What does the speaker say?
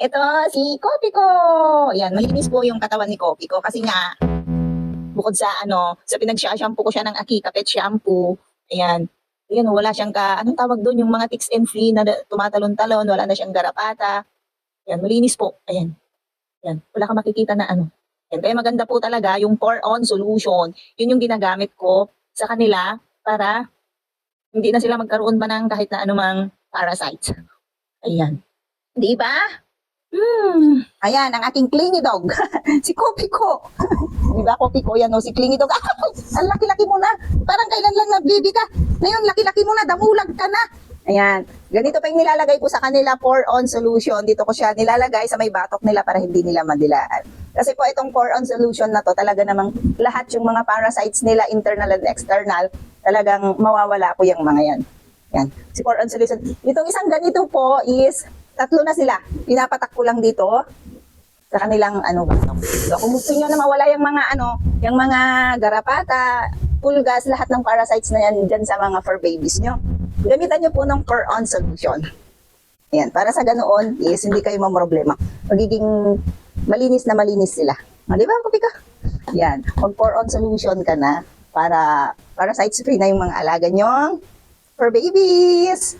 Ito si Kopiko. Ayan, malinis po yung katawan ni Kopiko kasi nga bukod sa sa pinag-shampoo ko siya ng Akika Pet Shampoo. Ayan. Ayan, wala siyang anong tawag doon, yung mga ticks and flea na tumatalon-talon, wala na siyang garapata. Ayan, malinis po. Ayan. Ayan, wala kang makikita na Ayan, kaya maganda po talaga yung pour-on solution. Yun yung ginagamit ko sa kanila para hindi na sila magkaroon ba ng kahit na anumang parasites. Ayan. Di ba? Ayan, ang aking clingy dog. Si Kopiko. Di ba, Kopiko? Yan o, si clingy dog. Ay, ang laki-laki mo na. Parang kailan lang na-baby ka. Ngayon, laki-laki mo na. Damulag ka na. Ayan. Ganito pa yung nilalagay ko sa kanila pour-on solution. Dito ko siya nilalagay sa may batok nila para hindi nila madilaan. Kasi po itong pour-on solution na to, talaga namang lahat yung mga parasites nila, internal and external, talagang mawawala po yung mga yan. Yan. Si pour-on solution. Itong isang ganito po is 3 na sila. Pinapatak ko lang dito sa kanilang batok. So kung gusto niyo na mawala yung mga yung mga garapata, pulgas, lahat ng parasites na yan dyan sa mga fur babies nyo, gamitan nyo po ng pour-on solution. Ayan, para sa ganoon is hindi kayo mamroblema. Magiging malinis na malinis sila. Di ba, Kopika? Yan, mag pour-on solution ka na para parasites free na yung mga alaga nyong fur babies.